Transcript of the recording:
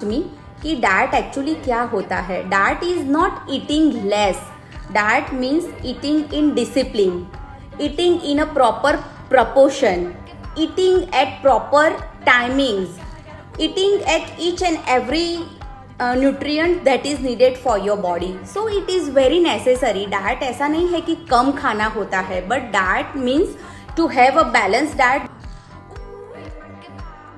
मी कि diet actually क्या होता है. Diet is not eating less. Diet means eating in discipline, eating in a proper proportion, eating at proper timings, eating at each and every nutrient that is needed for your body. So it is very necessary. Diet ऐसा नहीं है कि कम खाना होता है, but diet means to have a balanced diet